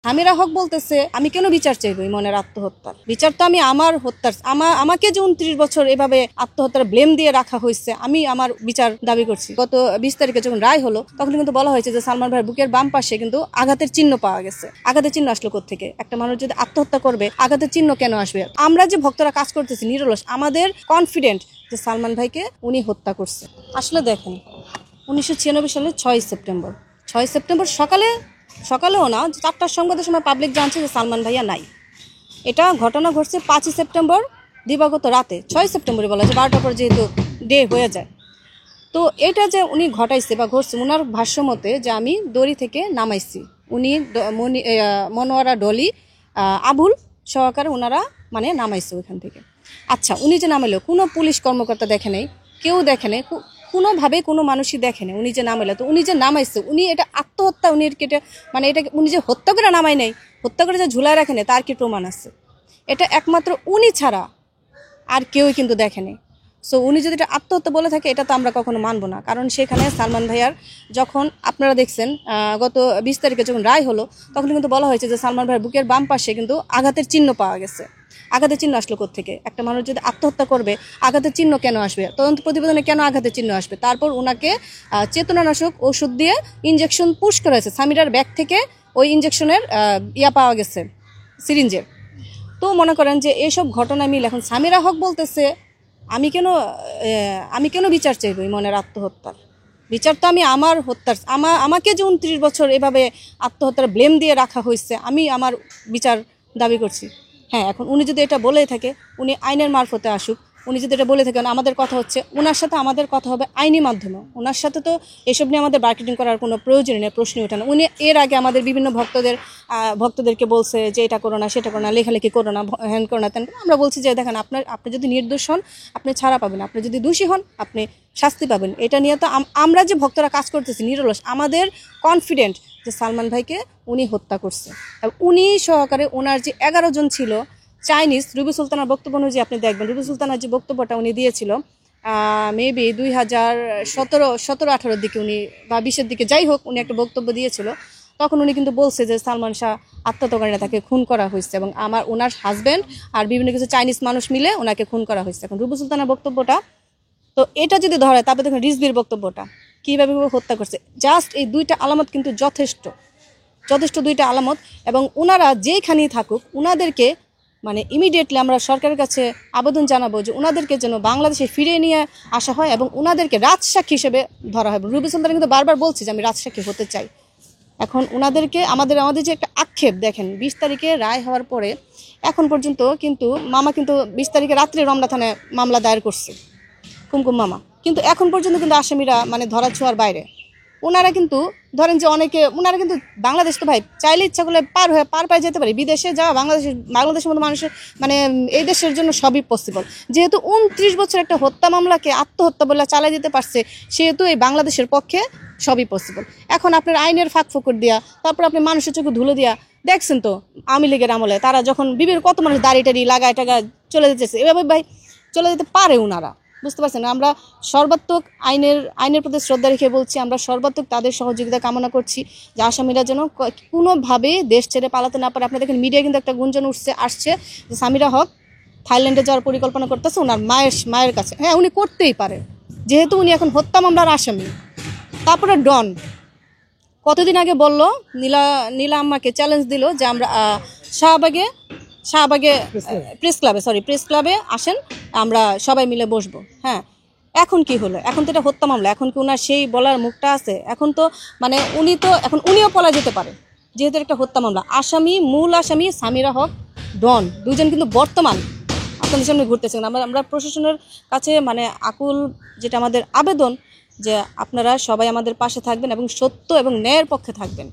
সামিরা হক বলতেছে আমি কেন বিচার চাইবো মনের আত্মহত্যার বিচার তো আমি আমার হত্যার আমাকে যে 29 বছর এভাবে আত্মহত্যার ব্লেম দিয়ে রাখা হয়েছে আমি আমার বিচার দাবি করছি। গত 20 তারিখে যখন রায় হলো তখন কিন্তু বলা হয়েছে যে সালমান ভাইয়ের বুকের বাম পাশে কিন্তু আঘাতের চিহ্ন পাওয়া গেছে। আঘাতের চিহ্ন আসলো কোত্থেকে? একটা মানুষ যদি আত্মহত্যা করবে আঘাতের চিহ্ন কেন আসবে? আমরা যে ভক্তরা কাজ করতেছি নিরলস, আমাদের কনফিডেন্ট যে সালমান ভাইকে উনি হত্যা করছে। আসলে দেখেন 1996 সালের 6 সেপ্টেম্বর সকালেও না 4টার সংবাদের সময় পাবলিক জানছে যে সালমান ভাইয়া নাই। এটা ঘটনা ঘটছে 5 সেপ্টেম্বর দিবাগত রাতে। 6 সেপ্টেম্বরে বলা যায় 12টার পর যেহেতু ডে হয়ে যায়। তো এটা যে উনি ঘটাইছে বা ঘটছে ওনার ভাষ্য মতে যে আমি দড়ি থেকে নামাইছি, উনি মনোয়ারা ডলি আবুল সহকারে ওনারা মানে নামাইছে ওইখান থেকে। আচ্ছা, উনি যে নামাইলো কোনো পুলিশ কর্মকর্তা দেখে নেই, কেউ দেখে নেই, কোনোভাবে কোনো মানুষই দেখে নেই উনি যে নামাইলো। তো উনি যে নামাইছে উনি এটা আত্মহত্যা, উনি এটা মানে এটা উনি যে হত্যা করে নামাই নাই, হত্যা করে যে ঝুলায় রাখে নেই তার কি প্রমাণ আছে? এটা একমাত্র উনি ছাড়া আর কেউই কিন্তু দেখেনি। সো উনি যদি এটা আত্মহত্যা বলে থাকে এটা তো আমরা কখনো মানবো না। কারণ সেখানে সালমান ভাইয়ার যখন আপনারা দেখছেন গত 20 তারিখে যখন রায় হলো তখন কিন্তু বলা হয়েছে যে সালমান ভাইয়ের বুকের বাম পাশে কিন্তু আঘাতের চিহ্ন পাওয়া গেছে। আঘাতের চিহ্ন আসলো কোত্থেকে? একটা মানুষ যদি আত্মহত্যা করবে আঘাতের চিহ্ন কেন আসবে? তদন্ত প্রতিবেদনে কেন আঘাতের চিহ্ন আসবে? তারপর ওনাকে চেতনানাশক ওষুধ দিয়ে ইনজেকশন পুশ করা হয়েছে। সামিরার ব্যাগ থেকে ওই ইনজেকশনের পাওয়া গেছে, সিরিঞ্জের। তো মনে করেন যে এইসব ঘটনা মিলে এখন সামিরা হক বলতেছে আমি কেন বিচার চাইবো মনের আত্মহত্যার বিচার তো আমি আমার হত্যার আমাকে যে 29 বছর এভাবে আত্মহত্যার ব্লেম দিয়ে রাখা হয়েছে আমি আমার বিচার দাবি করছি। হ্যাঁ, এখন উনি যদি এটা বলেই থাকে উনি আইনের মারফতে আসুক। উনি যদি এটা বলে থাকেন আমাদের কথা হচ্ছে, ওনার সাথে আমাদের কথা হবে আইনি মাধ্যমে। ওনার সাথে তো এসব নিয়ে আমাদের মার্কেটিং করার কোনো প্রয়োজন নেই, প্রশ্নই ওঠে না। উনি এর আগে আমাদের বিভিন্ন ভক্তদেরকে বলছে যে এটা করো না, সেটা করো না, লেখালেখি করো না, হ্যান করো না, তেন। আমরা বলছি যে দেখেন আপনি যদি নির্দোষ হন আপনি ছাড়া পাবেন, আপনি যদি দোষী হন আপনি শাস্তি পাবেন। এটা নিয়ে তো আমরা যে ভক্তরা কাজ করতেছি নিরলস, আমাদের কনফিডেন্ট যে সালমান ভাইকে উনি হত্যা করছে। উনি সহকারে ওনার যে 11 জন ছিল চাইনিজ, রুবি সুলতানার বক্তব্য অনুযায়ী আপনি দেখবেন রুবি সুলতানার যে বক্তব্যটা উনি দিয়েছিল মেবি 2017-18 দিকে উনি বা 20-এর দিকে যাই হোক উনি একটা বক্তব্য দিয়েছিল। তখন উনি কিন্তু বলছে যে সালমান শাহ আত্মহত্যা করে না, তাকে খুন করা হয়েছে এবং ওনার হাজব্যান্ড আর বিভিন্ন কিছু চাইনিজ মানুষ মিলে ওনাকে খুন করা হয়েছে। এখন রুবি সুলতানার বক্তব্যটা তো এটা যদি ধরে তারপরে দেখুন রিজভির বক্তব্যটা কীভাবে হত্যা করছে। জাস্ট এই দুইটা আলামত কিন্তু যথেষ্ট 2টা আলামত। এবং ওনারা যেইখানেই থাকুক ওনাদেরকে মানে ইমিডিয়েটলি আমরা সরকারের কাছে আবেদন জানাবো যে ওনাদেরকে যেন বাংলাদেশে ফিরিয়ে নিয়ে আসা হয় এবং ওনাদেরকে রাজসাক্ষী হিসেবে ধরা হয়। রুবি সুলতান কিন্তু বারবার বলছে যে আমি রাজসাক্ষী হতে চাই। এখন ওনাদেরকে আমাদের যে একটা আক্ষেপ দেখেন 20 তারিখে রায় হওয়ার পরে এখন পর্যন্ত কিন্তু মামা কিন্তু 20 তারিখে রাত্রে রমনা থানায় মামলা দায়ের করছে কুমকুম মামা, কিন্তু এখন পর্যন্ত কিন্তু আসামিরা মানে ধরা ছোঁয়ার বাইরে। ওনারা কিন্তু ধরেন যে ওনারা কিন্তু বাংলাদেশ তো ভাই চাইলে ইচ্ছা করলে পার পায়ে যেতে পারে। বিদেশে যাওয়া বাংলাদেশের মতো মানুষের মানে এই দেশের জন্য সবই পসিবল। যেহেতু 29 বছর একটা হত্যা মামলাকে আত্মহত্যা বলে চালাই দিতে পারছে সেহেতু এই বাংলাদেশের পক্ষে সবই পসিবল। এখন আপনার আইনের ফাঁক ফোকর দিয়া তারপর আপনি মানুষের চোখে ধুলো দিয়া দেখছেন তো আওয়ামী লীগের আমলে তারা যখন বিভিন্ন কত মানুষ দাড়ি লাগায় টাকা চলে যেতেছে, এভাবে ভাই চলে যেতে পারে ওনারা, বুঝতে পারছেন। আমরা সর্বাত্মক আইনের প্রতি শ্রদ্ধা রেখে বলছি, আমরা সর্বাত্মক তাদের সহযোগিতা কামনা করছি যে আসামিরা যেন কোনোভাবে দেশ ছেড়ে পালাতে না পারে। আপনারা দেখেন মিডিয়া কিন্তু একটা গুঞ্জন আসছে যে সামিরা হক থাইল্যান্ডে যাওয়ার পরিকল্পনা করতেছে ওনার মায়ের কাছে। হ্যাঁ, উনি করতেই পারে যেহেতু উনি এখন হত্যা মামলার আসামি। তারপরে ডন কতদিন আগে বলল নীলা আম্মাকে চ্যালেঞ্জ দিল যে আমরা শাহবাগে প্রেস ক্লাবে আসেন, আমরা সবাই মিলে বসবো। হ্যাঁ, এখন কি হলো? এখন তো এটা হত্যা মামলা, এখন কি ওনার সেই বলার মুখটা আছে? এখন তো মানে উনিও পলা যেতে পারে যেহেতু একটা হত্যা মামলা। মূল আসামি সামিরা হক ডন দুজন কিন্তু বর্তমান আপনাদের সামনে ঘুরতেছেন। আমরা প্রশাসনের কাছে মানে আকুল যেটা আমাদের আবেদন যে আপনারা সবাই আমাদের পাশে থাকবেন এবং সত্য এবং ন্যায়ের পক্ষে থাকবেন।